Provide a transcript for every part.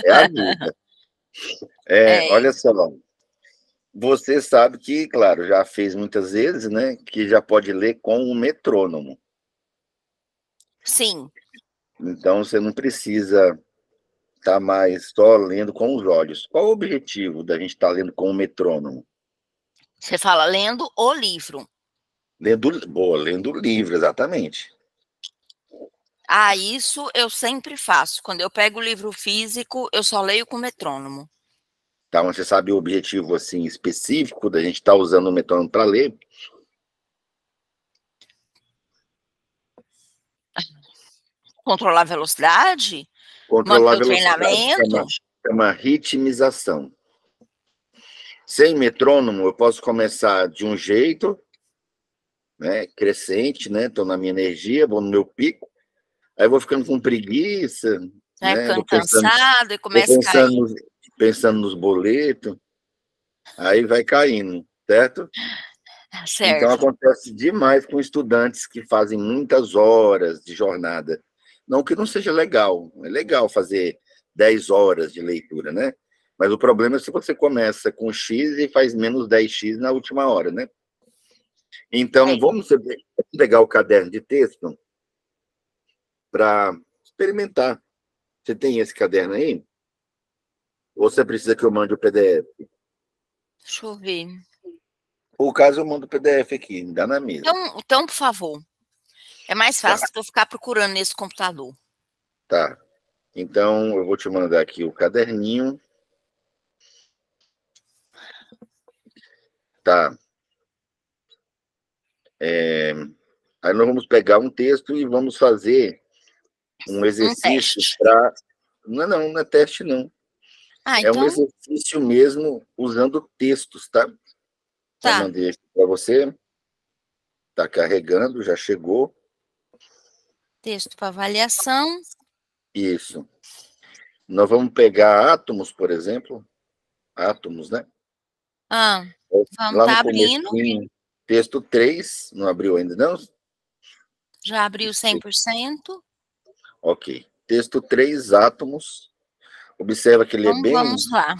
É a vida. É, Olha só, você sabe que, claro, já fez muitas vezes, né, que já pode ler com um metrônomo. sim. Então você não precisa estar mais só lendo com os olhos. Qual o objetivo da gente estar lendo com o metrônomo? Você fala lendo o livro. Lendo o livro, exatamente. Ah, isso eu sempre faço. Quando eu pego o livro físico, eu só leio com metrônomo. Então você sabe o objetivo assim específico da gente estar usando o metrônomo para ler? Controlar a velocidade, Controlar manter a o velocidade, treinamento. chama ritmização. Sem metrônomo, eu posso começar de um jeito, né, crescente, né, estou na minha energia, vou no meu pico, aí vou ficando com preguiça, Vai né, ficando cansado e vou começa a cair. pensando nos boletos, aí vai caindo, certo? Então Certo. acontece demais com estudantes que fazem muitas horas de jornada. Não que não seja legal, é legal fazer 10 horas de leitura, né? Mas o problema é se você começa com X e faz menos 10x na última hora, né? Então, É. vamos pegar o caderno de texto para experimentar. Você tem esse caderno aí? Ou você precisa que eu mande o PDF? Deixa eu ver. Por caso, eu mando o PDF aqui, dá na mesma. Então, por favor. É mais Tá, fácil do que eu ficar procurando nesse computador. tá. Então, eu vou te mandar aqui o caderninho. Tá. Aí nós vamos pegar um texto e vamos fazer um Um exercício teste. para. Não é teste, não. Ah, É um então exercício mesmo usando textos, tá? Já tá. mandei aqui para você. Está carregando, já chegou. Texto para avaliação. Isso. Nós vamos pegar átomos, por exemplo. Átomos, né? Ah, vamos Lá no tá abrindo. comecinho, texto 3 não abriu ainda, não? Já abriu 100%. Ok. Texto 3 átomos. Observa que Então vamos lá.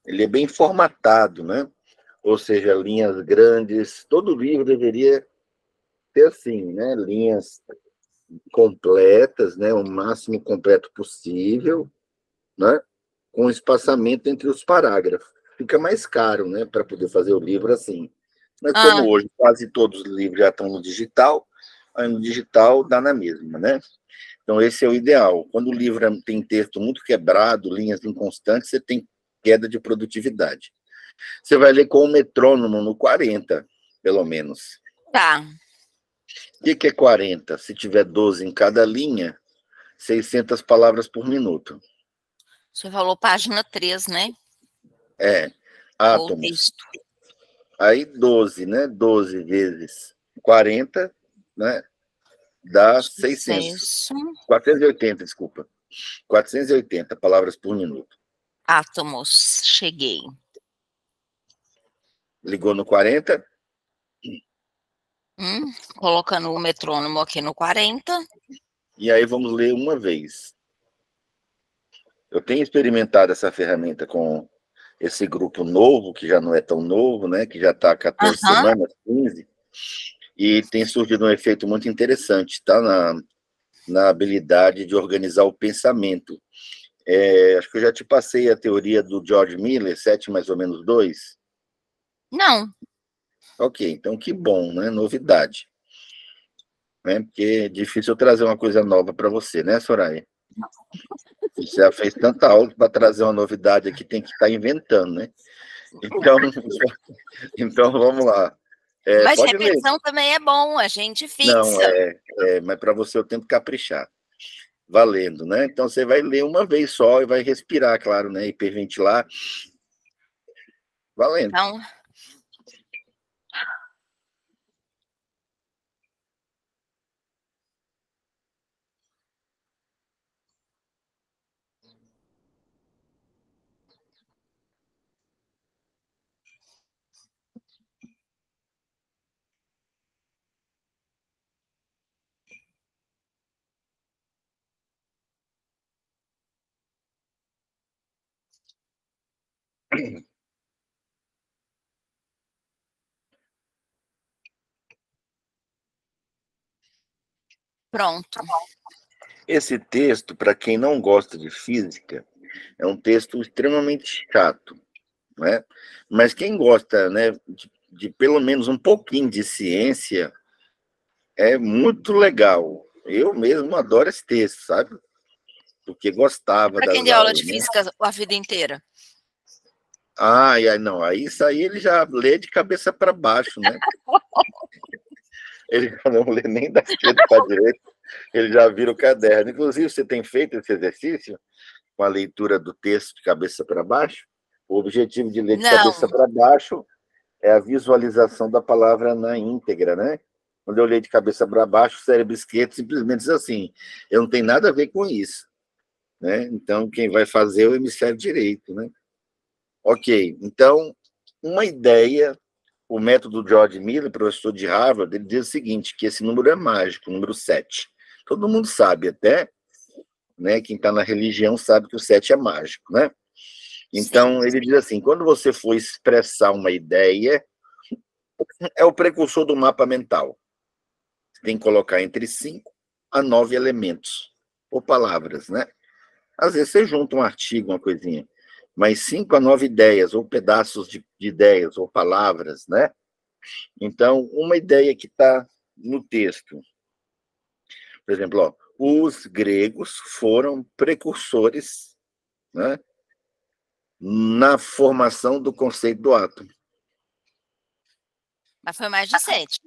ele é bem formatado, né? Ou seja, linhas grandes. Todo livro deveria ter assim, né? Linhas completas, né? O máximo completo possível, né? Com espaçamento entre os parágrafos. Fica mais caro, né? Para poder fazer o livro assim. Mas Ah, como hoje quase todos os livros já estão no digital, aí no digital dá na mesma, né? Então esse é o ideal. Quando o livro tem texto muito quebrado, linhas inconstantes, você tem queda de produtividade. Você vai ler com o metrônomo no 40, pelo menos. tá. O que é 40? Se tiver 12 em cada linha, 600 palavras por minuto. Você falou página 3, né? É, O átomos. texto. Aí 12, né? 12 vezes 40, né? Dá 600. Sucesso. 480, desculpa. 480 palavras por minuto. Átomos. Cheguei. Ligou no 40? Colocando o metrônomo aqui no 40. E aí vamos ler uma vez. Eu tenho experimentado essa ferramenta com esse grupo novo, que já não é tão novo, né? Que já está há 14 Aham. semanas, 15, e tem surgido um efeito muito interessante, tá? Na habilidade de organizar o pensamento. Acho que eu já te passei a teoria do George Miller, 7 mais ou menos 2. Não. Ok, então que bom, né? Novidade. Né? Porque é difícil eu trazer uma coisa nova para você, né, Soraya? Você já fez tanta aula para trazer uma novidade aqui, tem que estar inventando, né? Então, então vamos lá. Mas Pode ler. repetição também é bom, a gente Não, fixa. mas para você eu tenho que caprichar. Valendo, né? Então você vai ler uma vez só e vai respirar, claro, né? Hiperventilar. Valendo. Então, Pronto. Esse texto, para quem não gosta de física, é um texto extremamente chato, né? Mas quem gosta, né, de pelo menos um pouquinho de ciência, é muito legal. Eu mesmo adoro esse texto, sabe? Porque gostava Para quem das deu aula de aulas, né? física a vida inteira. Não, aí isso aí ele já lê de cabeça para baixo, né? Ele já não lê nem da esquerda para a direita, ele já vira o caderno. Inclusive, você tem feito esse exercício com a leitura do texto de cabeça para baixo? O objetivo de ler de cabeça Não. para baixo é a visualização da palavra na íntegra, né? Quando eu leio de cabeça para baixo, o cérebro esquerdo simplesmente diz assim: eu não tenho nada a ver com isso, né? Então, quem vai fazer é o hemisfério direito, né? Ok, então, uma ideia, o método George Miller, professor de Harvard, ele diz o seguinte, que esse número é mágico, o número 7. Todo mundo sabe, até, né, quem está na religião sabe que o 7 é mágico, né? Então, Sim. ele diz assim, quando você for expressar uma ideia, é o precursor do mapa mental. Você tem que colocar entre 5 a 9 elementos, ou palavras, né? Às vezes você junta um artigo, uma coisinha, mas 5 a 9 ideias, ou pedaços de ideias, ou palavras, né? Então, uma ideia que está no texto. Por exemplo, ó, os gregos foram precursores, né, na formação do conceito do átomo. Mas foi mais de 7.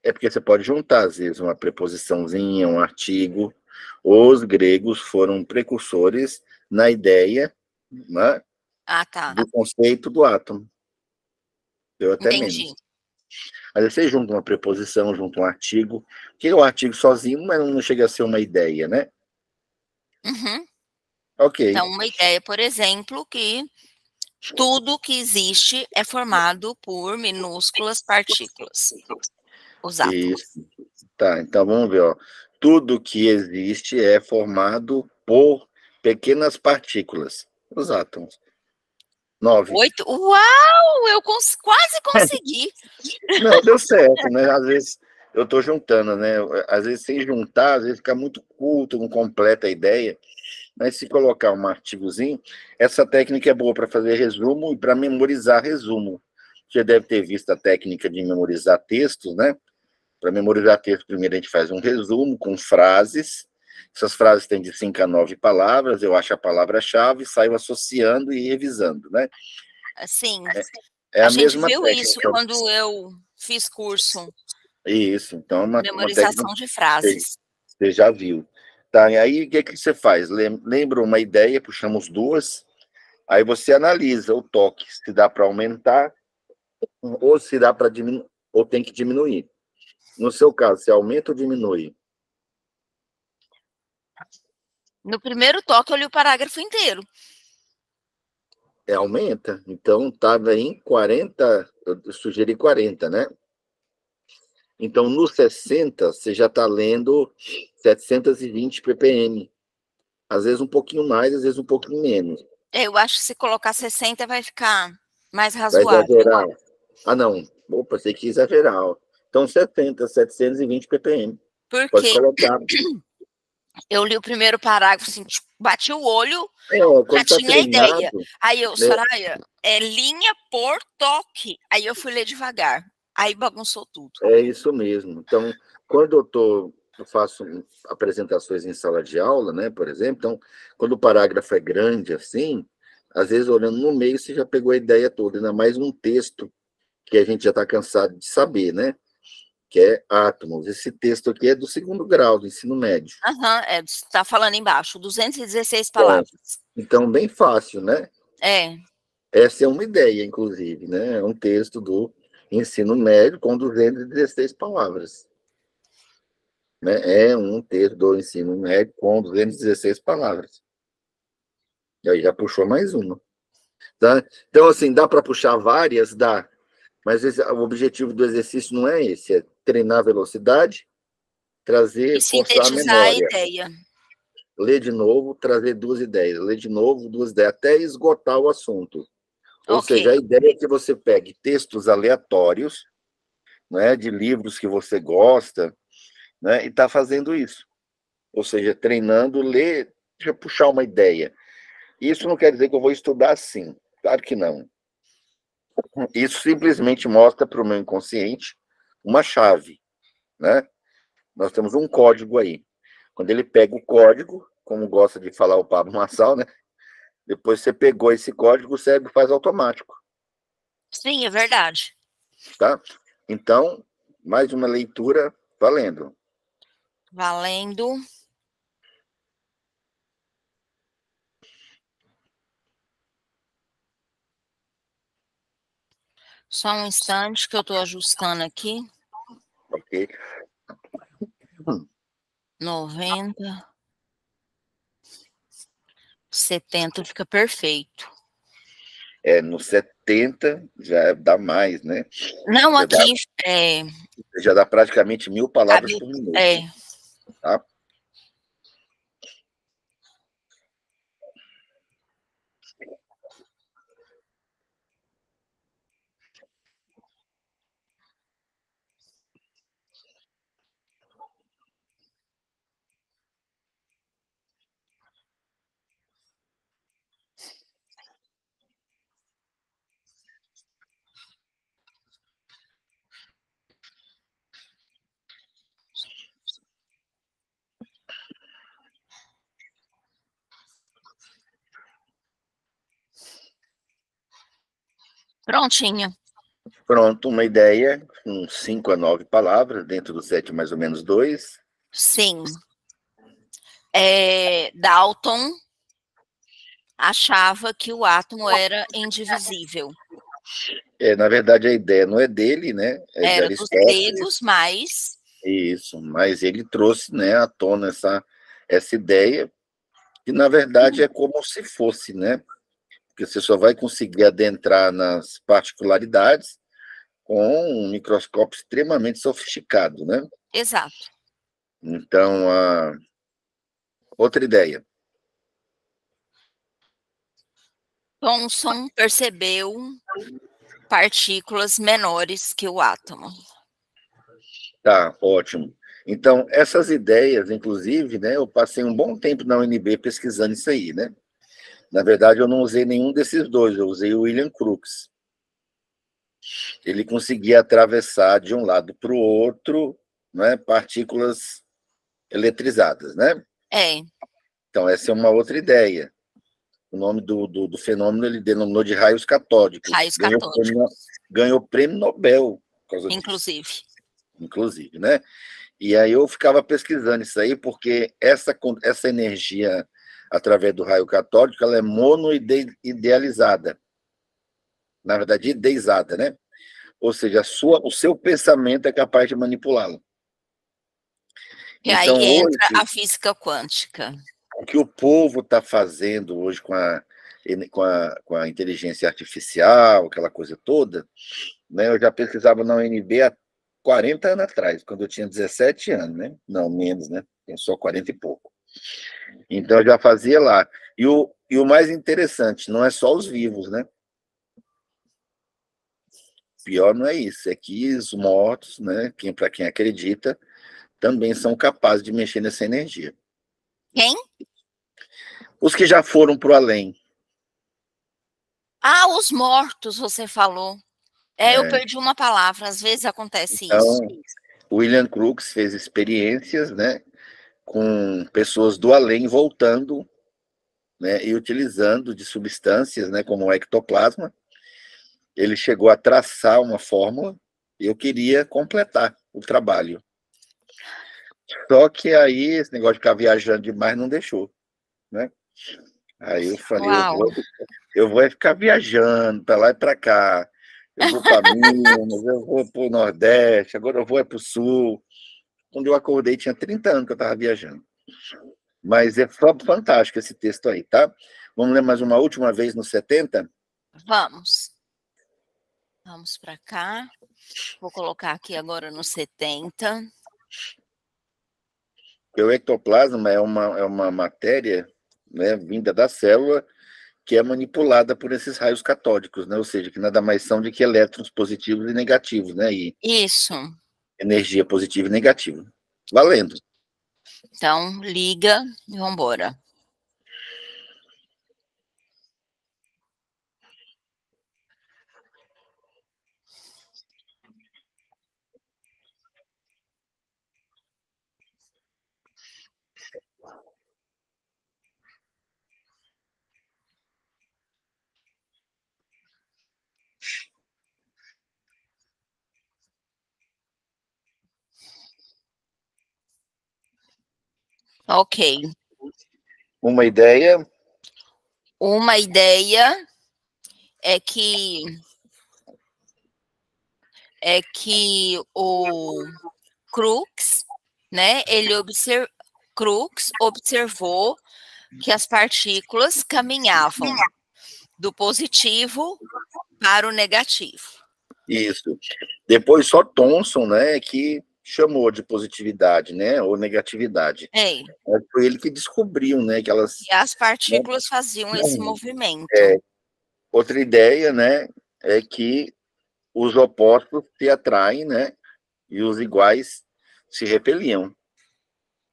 É porque você pode juntar, às vezes, uma preposiçãozinha, um artigo. Os gregos foram precursores na ideia, né, Ah, tá. do conceito do átomo. Deu até Entendi. menos. Aí você junta uma preposição, junta um artigo, que é um artigo sozinho, mas não chega a ser uma ideia, né? Uhum. Ok. Então, uma ideia, por exemplo, que tudo que existe é formado por minúsculas partículas, os átomos. Isso. Tá, então vamos ver, ó. Tudo que existe é formado por pequenas partículas, os átomos. 9. 8? Uau! Eu quase consegui. Não, deu certo, né? Às vezes eu estou juntando, né? Às vezes sem juntar, às vezes fica muito curto, não completa a ideia. Mas se colocar um artigozinho, essa técnica é boa para fazer resumo e para memorizar resumo. Você deve ter visto a técnica de memorizar textos, né? Para memorizar texto, primeiro a gente faz um resumo com frases. Essas frases têm de 5 a 9 palavras, eu acho a palavra-chave, saio associando e revisando, né? Assim, É a a gente mesma viu isso técnica. quando eu fiz curso Isso, então é de uma técnica memorização de que frases. você já viu. Tá, e aí o que, que você faz? Lembra uma ideia, puxamos duas, aí você analisa o toque, se dá para aumentar ou se dá para diminuir, ou tem que diminuir. No seu caso, se aumenta ou diminui? No primeiro toque, eu li o parágrafo inteiro. Aumenta. Então, estava em 40, eu sugeri 40, né? Então, no 60, você já está lendo 720 ppm. Às vezes um pouquinho mais, às vezes um pouquinho menos. Eu acho que se colocar 60 vai ficar mais Vai razoável. exagerar? Ah, não. Opa, você que exagerar. Ó. Então, 70, 720 ppm. Pode Porque colocar. eu li o primeiro parágrafo, assim, tipo, bati o olho, já Quando está tinha a ideia. treinado, Aí eu, né, Soraya, é linha por toque. Aí eu fui ler devagar. Aí bagunçou tudo. é isso mesmo. Então, quando eu faço apresentações em sala de aula, né, por exemplo, então, quando o parágrafo é grande assim, às vezes olhando no meio você já pegou a ideia toda, ainda mais um texto que a gente já está cansado de saber, né, que é átomos. Esse texto aqui é do segundo grau do ensino médio. Aham, tá falando embaixo, 216 É, palavras. então, bem fácil, né? É, Essa é uma ideia, inclusive, né? É um texto do ensino médio com 216 palavras. Né? É um texto do ensino médio com 216 palavras. E aí já puxou mais uma. Tá? Então, assim, dá para puxar várias? Dá. Mas o objetivo do exercício não é esse, é treinar a velocidade, e trazer, forçar a sintetizar a memória. ideia. Ler de novo, trazer duas ideias. Ler de novo, duas ideias, até esgotar o assunto. Ou Ok. seja, a ideia é que você pegue textos aleatórios, né, de livros que você gosta, né, e está fazendo isso. Ou seja, treinando, ler, deixa eu puxar uma ideia. Isso não quer dizer que eu vou estudar assim. Claro que não. Isso simplesmente mostra para o meu inconsciente uma chave, né? Nós temos um código aí. Quando ele pega o código, como gosta de falar o Pablo Marçal, né? Depois você pegou esse código, o cérebro faz automático, Sim, é verdade. tá? Então, mais uma leitura valendo. Valendo. Só um instante que eu estou ajustando aqui. Ok? 90, 70 fica perfeito. No 70 já dá mais, né? Não, Já dá, aqui já dá praticamente 1000 palavras cabe. por minuto, É, tá? prontinho. Pronto, uma ideia, com 5 a 9 palavras, dentro do 7 mais ou menos 2. Sim. Dalton achava que o átomo era indivisível. Na verdade, a ideia não é dele, né? É de Era dos Aristóteles, gregos, mas isso, mas ele trouxe, né, à tona essa ideia, que na verdade é como se fosse, né? Porque você só vai conseguir adentrar nas particularidades com um microscópio extremamente sofisticado, né? exato. Então, outra ideia. Thomson percebeu partículas menores que o átomo. Tá, ótimo. Então, essas ideias, inclusive, né, eu passei um bom tempo na UNB pesquisando isso aí, né? Na verdade, eu não usei nenhum desses dois, eu usei o William Crookes. Ele conseguia atravessar de um lado para o outro, né, partículas eletrizadas, né? É, Então, essa é uma outra ideia. O nome do fenômeno ele denominou de raios catódicos. raios catódicos, Ganhou prêmio Nobel por causa disso, inclusive. inclusive, né? E aí eu ficava pesquisando isso aí, porque essa energia, através do raio catódico, ela é monoidealizada. Na verdade, ideizada, né? Ou seja, o seu pensamento é capaz de manipulá-la. E Então, aí entra hoje, a física quântica. o que o povo está fazendo hoje com a inteligência artificial, aquela coisa toda, né? Eu já pesquisava na UNB há 40 anos atrás, quando eu tinha 17 anos, né? Não, menos, né? Tem só 40 e pouco. Então, eu já fazia lá. E o mais interessante, não é só os vivos, né? Pior não é isso, é que os mortos, né? Para quem acredita, também são capazes de mexer nessa energia. Quem? Os que já foram para o além. Ah, os mortos, você falou. Eu perdi uma palavra, às vezes acontece isso. Então, William Crookes fez experiências, né, com pessoas do além voltando, né, e utilizando de substâncias, né, como o ectoplasma. Ele chegou a traçar uma fórmula e eu queria completar o trabalho. Só que aí esse negócio de ficar viajando demais não deixou, né? Aí eu falei, eu Uau! vou, eu vou ficar viajando para lá e para cá. Eu vou para Minas, eu vou para o Nordeste, agora eu vou para o Sul. Quando eu acordei, tinha 30 anos que eu estava viajando. Mas é fantástico esse texto aí, tá? Vamos ler mais uma última vez no 70? Vamos. Vamos para cá. Vou colocar aqui agora no 70. Porque o ectoplasma é uma matéria, né, vinda da célula que é manipulada por esses raios catódicos, né? Ou seja, que nada mais são do que elétrons positivos e negativos, né? E Isso. energia positiva e negativa. Valendo. Então, liga e vambora. Ok. Uma ideia. Uma ideia é que o Crookes, né? Crookes observou que as partículas caminhavam do positivo para o negativo. Isso. Depois só Thomson, né, que chamou de positividade, né, ou negatividade. É. Foi ele que descobriu, né, que elas... E as partículas faziam esse movimento. Outra ideia, né, é que os opostos se atraem, né, e os iguais se repeliam.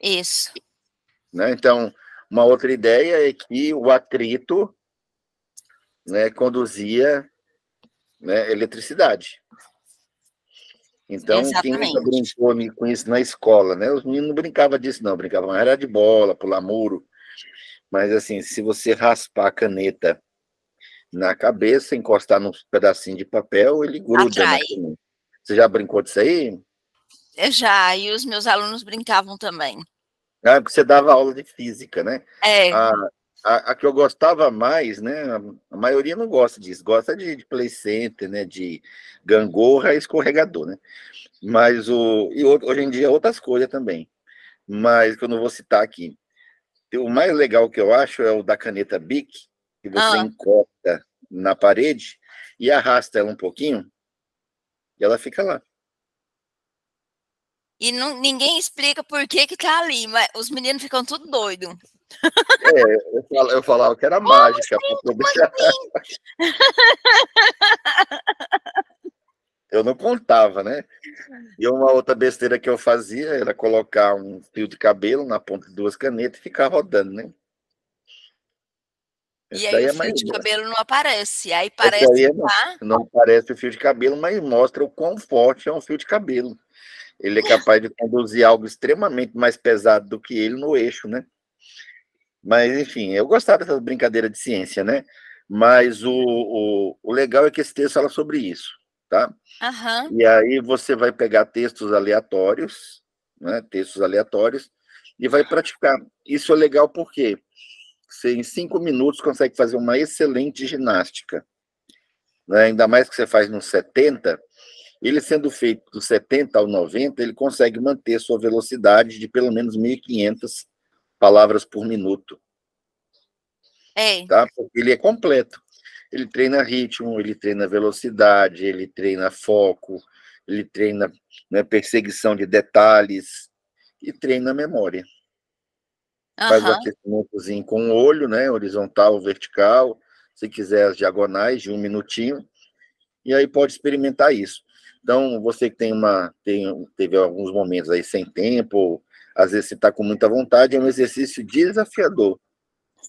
Isso. Né? Então, uma outra ideia é que o atrito, né, conduzia, né, eletricidade. Então, quem nunca Exatamente. brincou com isso na escola, né? Os meninos não brincavam disso, não. Brincavam mais era de bola, pular muro. Mas, assim, se você raspar a caneta na cabeça, encostar num pedacinho de papel, ele gruda na Atrai. caneta. Você já brincou disso aí? Já, e os meus alunos brincavam também. Ah, porque você dava aula de física, né? É. A que eu gostava mais, né? A maioria não gosta disso, gosta de play center, né? De gangorra e escorregador, né? Mas hoje em dia outras coisas também. Mas que eu não vou citar aqui. O mais legal que eu acho é o da caneta Bic, que você encosta na parede e arrasta ela um pouquinho e ela fica lá. E ninguém explica por que tá ali, mas os meninos ficam tudo doidos. Eu falava que era Como mágica. assim? Como assim? Eu não contava, né? E uma outra besteira que eu fazia era colocar um fio de cabelo na ponta de duas canetas e ficar rodando, né? E Esse aí daí o é fio mais. de cabelo não aparece. Aí Esse parece aí que tá. não parece o fio de cabelo, mas mostra o quão forte é um fio de cabelo. Ele é capaz de conduzir algo extremamente mais pesado do que ele no eixo, né? Mas, enfim, eu gostava dessas brincadeiras de ciência, né? Mas o legal é que esse texto fala sobre isso, tá? Aham. E aí você vai pegar textos aleatórios, né? Textos aleatórios, e vai praticar. Isso é legal porque você, em 5 minutos, consegue fazer uma excelente ginástica. Né? Ainda mais que você faz nos 70, ele sendo feito dos 70 ao 90, ele consegue manter sua velocidade de pelo menos 1.500 palavras por minuto. É. Tá? Porque ele é completo. Ele treina ritmo, ele treina velocidade, ele treina foco, ele treina, né, perseguição de detalhes e treina memória. Faz o Aham. aquecimentozinho com o olho, né, horizontal, vertical, se quiser as diagonais de 1 minutinho, e aí pode experimentar isso. Então, você que teve alguns momentos aí sem tempo, às vezes você está com muita vontade, é um exercício desafiador.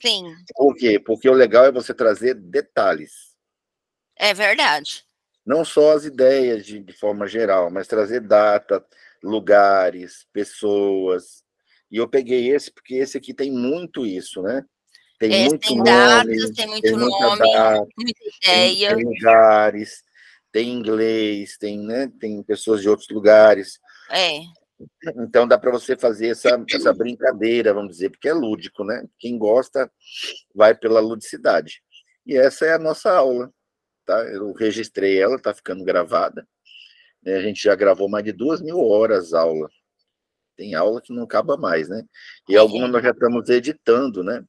Sim. Por quê? Porque o legal é você trazer detalhes. É verdade. Não só as ideias de forma geral, mas trazer data, lugares, pessoas. E eu peguei esse porque esse aqui tem muito isso, né? Tem muito Tem datas, nome, tem tem muito muita nome, data, muita tem ideia. lugares, tem inglês, tem, né, tem pessoas de outros lugares. É. Então dá para você fazer essa brincadeira, vamos dizer, porque é lúdico, né? Quem gosta vai pela ludicidade. E essa é a nossa aula, tá? Eu registrei ela, está ficando gravada. Né? A gente já gravou mais de 2.000 horas aula. Tem aula que não acaba mais, né? E algumas nós já estamos editando, né?